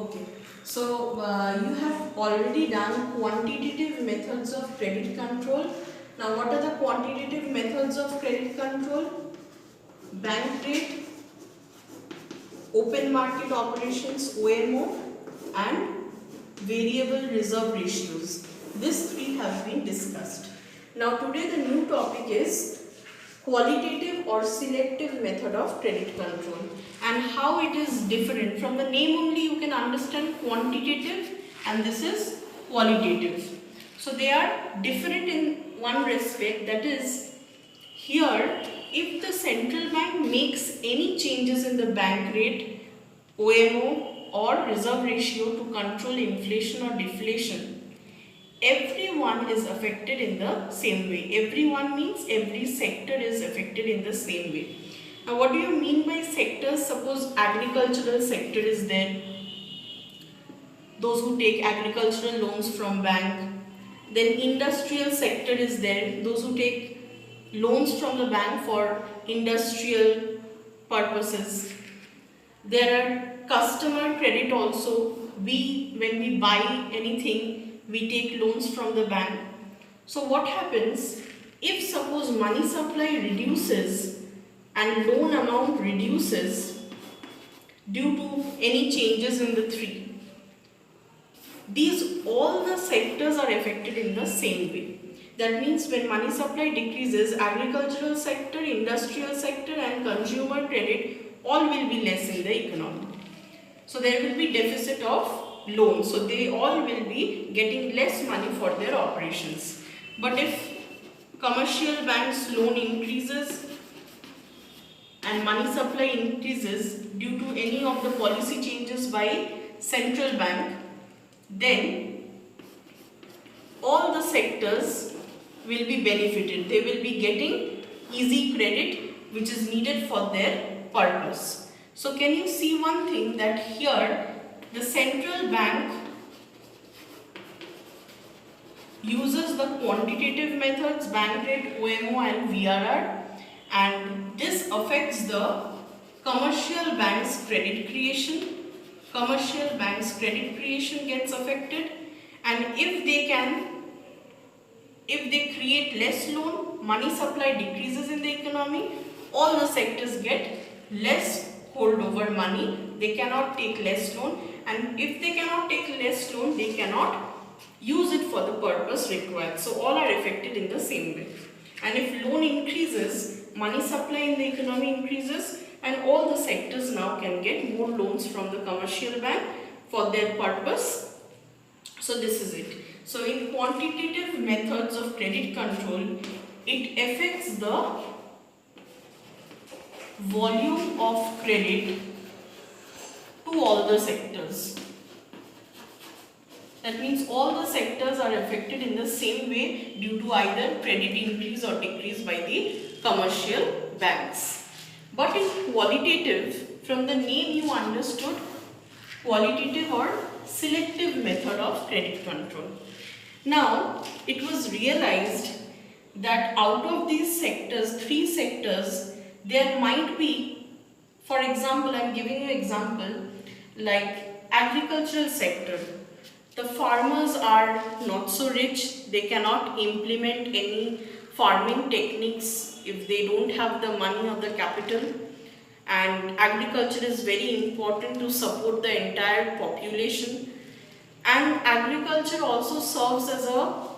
Okay, so you have already done quantitative methods of credit control. Now, what are the quantitative methods of credit control? Bank rate, open market operations OMO, and variable reserve ratios. These three have been discussed. Now, today the new topic is qualitative or selective method of credit control and how it is different. From the name only you can understand quantitative and this is qualitative. So they are different in one respect, that is, here if the central bank makes any changes in the bank rate, OMO or reserve ratio to control inflation or deflation, everyone is affected in the same way. Everyone means every sector is affected in the same way. Now what do you mean by sectors? Suppose agricultural sector is there, those who take agricultural loans from bank. Then industrial sector is there, those who take loans from the bank for industrial purposes. There are customer credit also. When we buy anything, we take loans from the bank. So what happens if suppose money supply reduces and loan amount reduces due to any changes in the three? These all the sectors are affected in the same way. That means when money supply decreases, agricultural sector, industrial sector and consumer credit all will be less in the economy. So there will be deficit of loans. So they all will be getting less money for their operations. But if commercial banks loan increases and money supply increases due to any of the policy changes by central bank, then all the sectors will be benefited. They will be getting easy credit which is needed for their purpose. So can you see one thing, that here the central bank uses the quantitative methods, bank rate, OMO and VRR, and this affects the commercial bank's credit creation. Commercial bank's credit creation gets affected, and if they create less loan, money supply decreases in the economy, all the sectors get less holdover money. They cannot take less loan, and if they cannot take less loan, they cannot use it for the purpose required. So all are affected in the same way. And if loan increases, money supply in the economy increases, and all the sectors now can get more loans from the commercial bank for their purpose. So this is it. So in quantitative methods of credit control, it affects the volume of credit to all the sectors. That means all the sectors are affected in the same way due to either credit increase or decrease by the commercial banks. But in qualitative, from the name you understood, qualitative or selective method of credit control. Now, it was realized that out of these sectors, three sectors, there might be, for example, I am giving you an example, like agricultural sector. The farmers are not so rich, they cannot implement any farming techniques if they don't have the money or the capital, and agriculture is very important to support the entire population, and agriculture also serves as a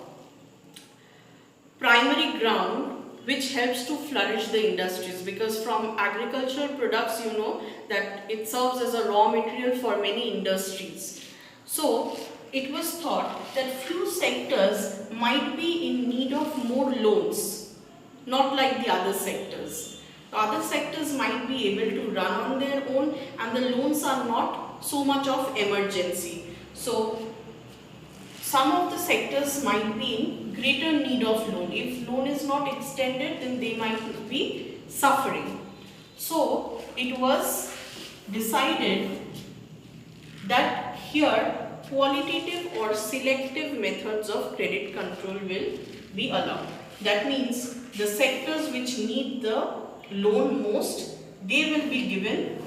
primary ground which helps to flourish the industries, because from agricultural products you know that it serves as a raw material for many industries. So it was thought that few sectors might be in need of more loans, not like the other sectors. The other sectors might be able to run on their own and the loans are not so much of emergency. So some of the sectors might be in greater need of loan. If loan is not extended, then they might be suffering. So it was decided that here qualitative or selective methods of credit control will be allowed. That means the sectors which need the loan most, they will be given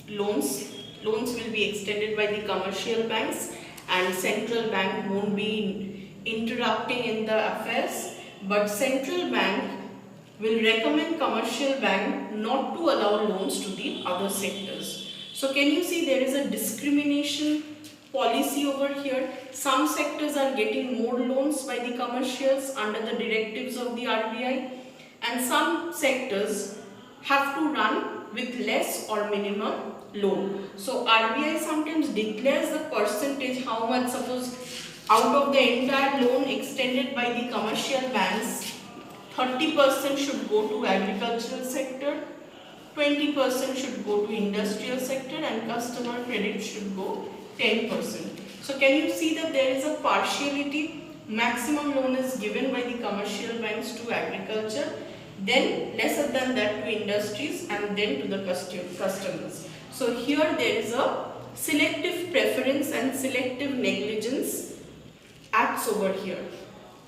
loans loans will be extended by the commercial banks, and central bank won't be interrupting in the affairs, but central bank will recommend commercial bank not to allow loans to the other sectors. So can you see there is a discrimination policy over here? Some sectors are getting more loans by the commercials under the directives of the RBI, and some sectors have to run with less or minimum loan. So RBI sometimes declares the percentage, how much, suppose out of the entire loan extended by the commercial banks, 30% should go to agricultural sector, 20% should go to industrial sector, and customer credit should go 10%. So can you see that there is a partiality? Maximum loan is given by the commercial banks to agriculture, then lesser than that to industries, and then to the customers. So here there is a selective preference and selective negligence acts over here.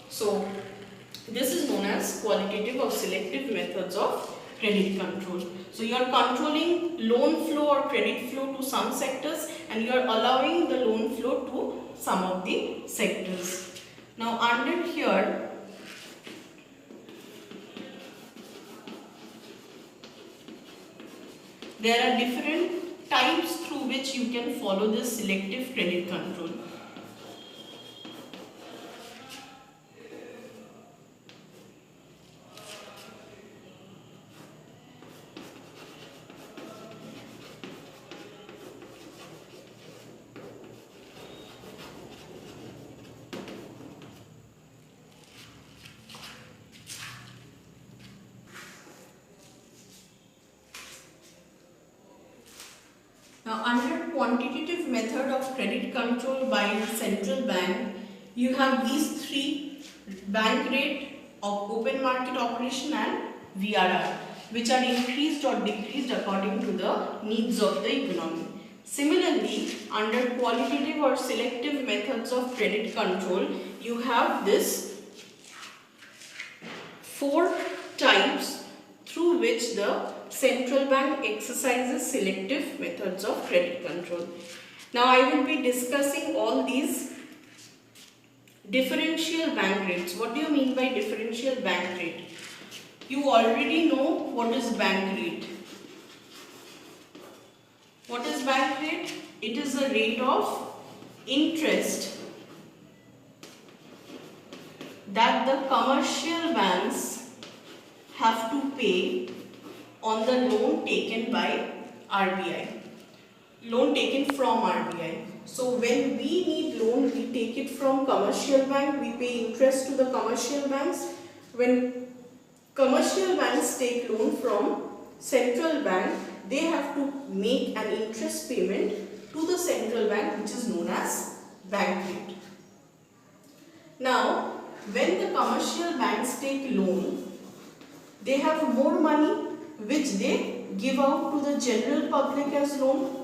So this is known as qualitative or selective methods of credit control. So you are controlling loan flow or credit flow to some sectors, and you are allowing the loan flow to some of the sectors. Now under here, there are different types through which you can follow this selective credit control. Now under quantitative method of credit control by the central bank, you have these three: bank rate, of open market operation, and VRR, which are increased or decreased according to the needs of the economy. Similarly, under qualitative or selective methods of credit control, you have this 4 types through which the central bank exercises selective methods of credit control. Now I will be discussing all these. Differential bank rates. What do you mean by differential bank rate? You already know what is bank rate. What is bank rate? It is a rate of interest that the commercial banks have to pay on the loan taken by RBI, loan taken from RBI. So when we need loan, we take it from commercial bank, we pay interest to the commercial banks. When commercial banks take loan from central bank, they have to make an interest payment to the central bank, which is known as bank rate. Now, when the commercial banks take loan, they have more money which they give out to the general public as loan.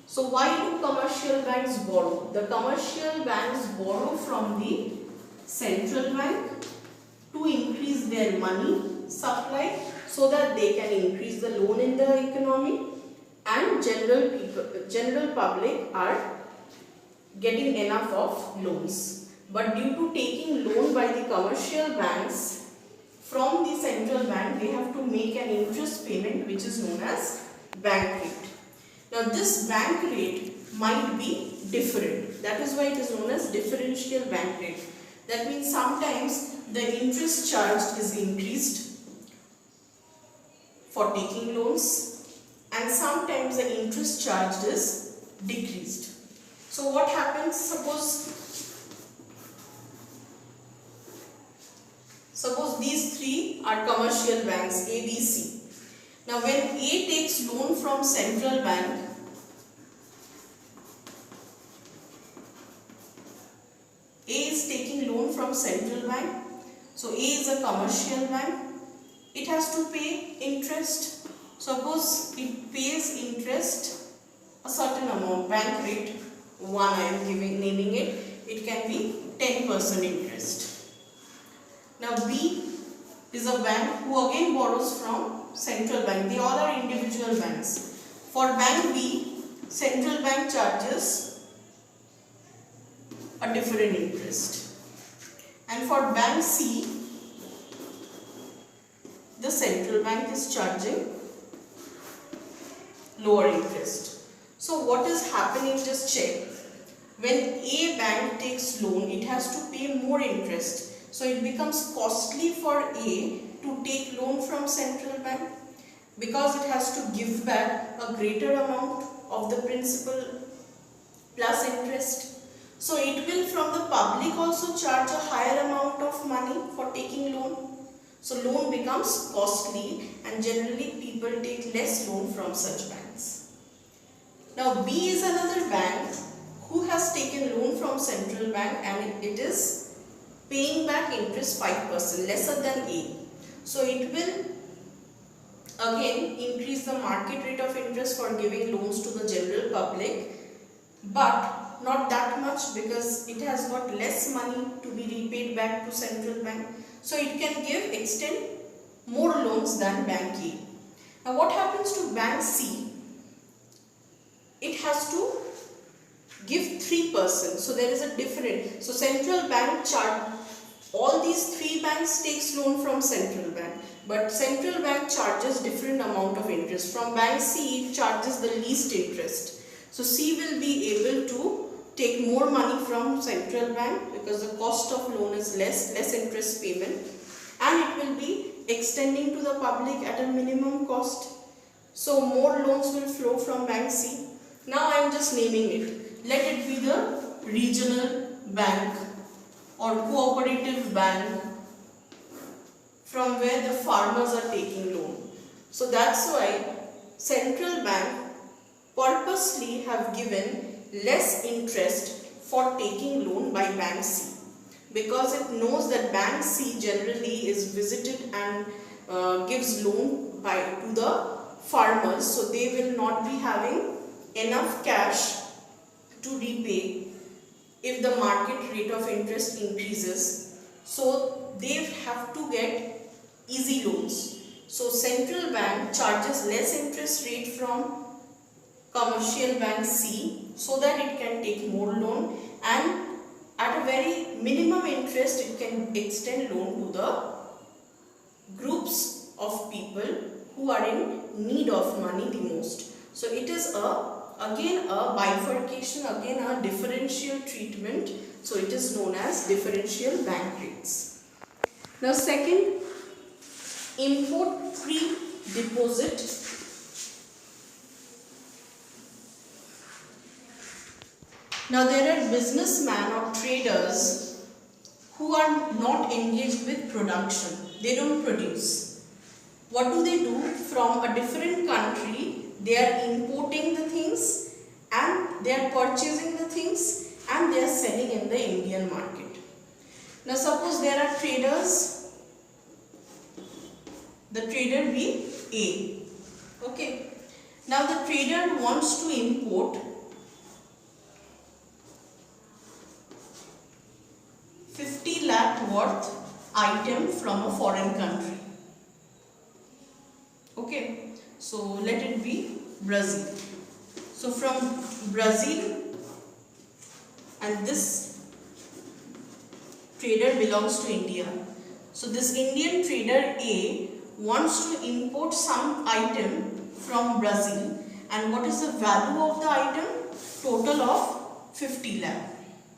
So why do commercial banks borrow? The commercial banks borrow from the central bank to increase their money supply so that they can increase the loan in the economy, and general public are getting enough of loans. But due to taking loan by the commercial banks from the central bank, they have to make an interest payment which is known as bank rate. Now this bank rate might be different. That is why it is known as differential bank rate. That means sometimes the interest charged is increased for taking loans, and sometimes the interest charged is decreased. So what happens? Suppose these three are commercial banks, A, B, C. Now when A takes loan from central bank, A is taking loan from central bank. So A is a commercial bank. It has to pay interest. Suppose it pays interest a certain amount, bank rate 1, I am naming it. It can be 10% interest. Now B is a bank who again borrows from central bank. They all are individual banks. For bank B, central bank charges a different interest, and for bank C, the central bank is charging lower interest. So what is happening, just check. When A bank takes loan, it has to pay more interest. So it becomes costly for A to take loan from central bank because it has to give back a greater amount of the principal plus interest. So it will from the public also charge a higher amount of money for taking loan. So loan becomes costly and generally people take less loan from such banks. Now B is another bank who has taken loan from central bank and it is paying back interest 5% lesser than A. So it will again increase the market rate of interest for giving loans to the general public, but not that much because it has got less money to be repaid back to central bank. So it can extend more loans than bank A. Now what happens to bank C? It has to give 3%. So there is a difference. So central bank all these three banks takes loan from central bank, but central bank charges different amount of interest. From bank C, it charges the least interest. So C will be able to take more money from central bank because the cost of loan is less interest payment, and it will be extending to the public at a minimum cost. So more loans will flow from bank C. Now I am just naming it. Let it be the regional bank or cooperative bank from where the farmers are taking loan. So that's why central bank purposely have given less interest for taking loan by bank C, because it knows that bank C generally is visited and gives loan to the farmers, so they will not be having enough cash to repay if the market rate of interest increases. So they have to get easy loans. So central bank charges less interest rate from commercial bank C so that it can take more loan, and at a very minimum interest it can extend loan to the groups of people who are in need of money the most. So it is again a bifurcation, again a differential treatment. So it is known as differential bank rates. Now second, import pre-deposit. Now there are businessmen or traders who are not engaged with production. They don't produce. What do? From a different country, they are importing the things and they are purchasing the things and they are selling in the Indian market. Now suppose there are traders, the trader be A. Okay. Now the trader wants to import 50 lakh worth item from a foreign country. Okay, so let it be Brazil. So from Brazil, and this trader belongs to India. So this Indian trader A wants to import some item from Brazil, and what is the value of the item? Total of 50 lakh.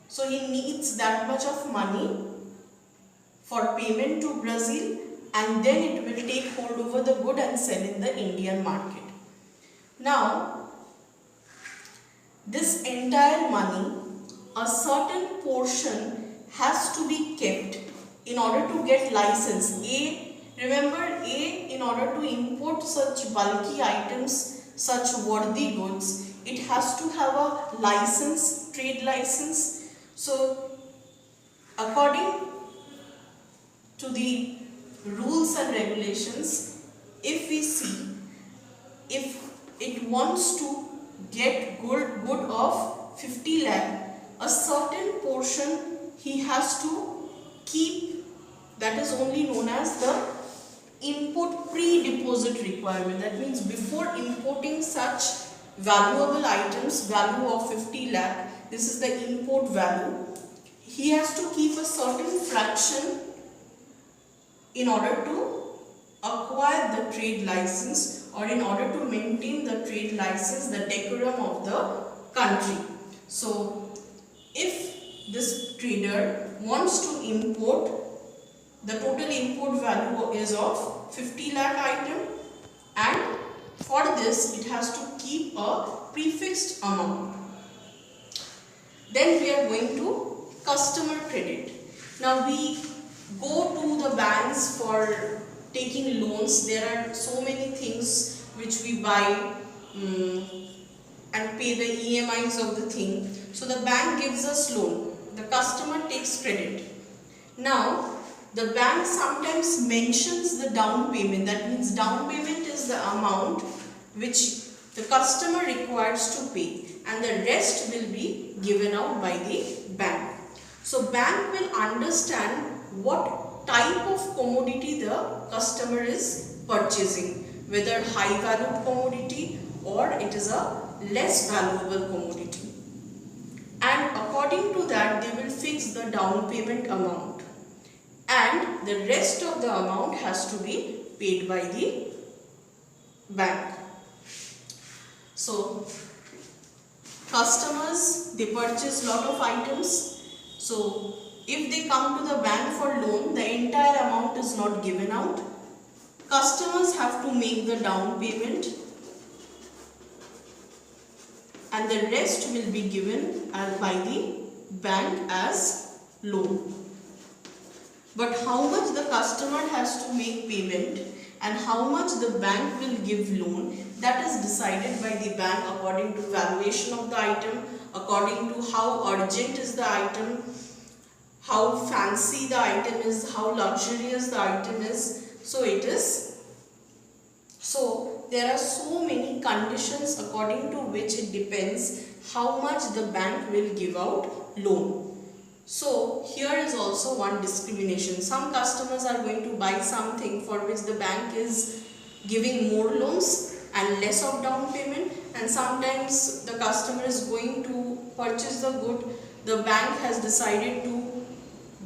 So he needs that much of money for payment to Brazil, and then it will take hold over the good and sell in the Indian market. Now, this entire money, a certain portion has to be kept in order to get license. Remember in order to import such bulky items, such worthy goods, it has to have a license, trade license. So, according to the rules and regulations, if we see, if it wants to get good of 50 lakh, a certain portion he has to keep, that is only known as the import pre-deposit requirement. That means before importing such valuable items, value of 50 lakh, this is the import value. He has to keep a certain fraction in order to acquire the trade license, or in order to maintain the trade license, the decorum of the country. So if this trader wants to import, the total import value is of 50 lakh item, and for this it has to keep a prefixed amount. Then we are going to customer credit. Now we go to the banks for taking loans. There are so many things which we buy and pay the EMIs of the thing. So the bank gives us loan, the customer takes credit. Now the bank sometimes mentions the down payment. That means down payment is the amount which the customer requires to pay, and the rest will be given out by the bank. So bank will understand what type of commodity the customer is purchasing, whether high valued commodity or it is a less valuable commodity, and according to that they will fix the down payment amount, and the rest of the amount has to be paid by the bank. So customers, they purchase lot of items. So if they come to the bank for loan, the entire amount is not given out. Customers have to make the down payment, and the rest will be given by the bank as loan. But how much the customer has to make payment and how much the bank will give loan, that is decided by the bank according to valuation of the item, according to how urgent is the item, how fancy the item is, how luxurious the item is. So it is. So there are so many conditions according to which it depends how much the bank will give out loan. So here is also one discrimination. Some customers are going to buy something for which the bank is giving more loans and less of down payment, and sometimes the customer is going to purchase the good, the bank has decided to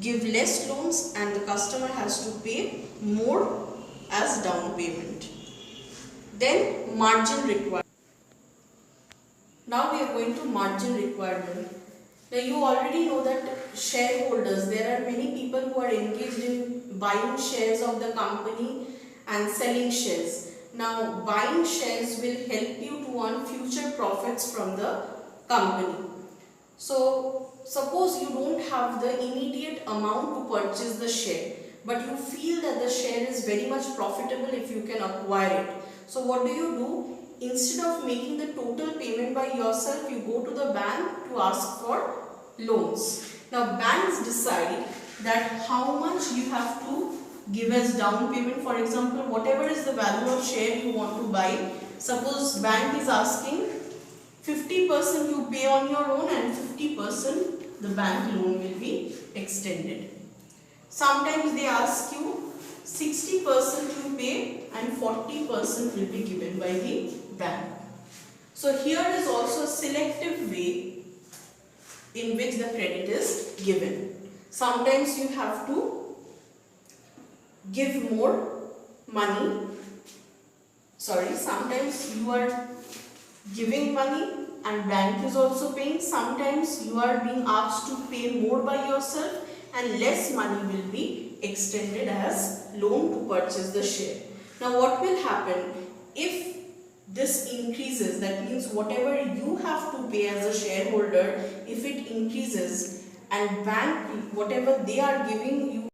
give less loans and the customer has to pay more as down payment. Then margin requirement. Now we are going to margin requirement. Now you already know that shareholders, there are many people who are engaged in buying shares of the company and selling shares. Now buying shares will help you to earn future profits from the company. So suppose you don't have the immediate amount to purchase the share, but you feel that the share is very much profitable if you can acquire it. So what do? Instead of making the total payment by yourself, you go to the bank to ask for loans. Now banks decide that how much you have to give as down payment. For example, whatever is the value of share you want to buy, suppose bank is asking 50% you pay on your own and 50% the bank loan will be extended. Sometimes they ask you 60% you pay and 40% will be given by the bank. So here is also a selective way in which the credit is given. Sometimes you have to give more money. Sometimes you are giving money and bank is also paying. Sometimes you are being asked to pay more by yourself and less money will be extended as loan to purchase the share. Now what will happen if this increases? That means whatever you have to pay as a shareholder, if it increases and bank, whatever they are giving you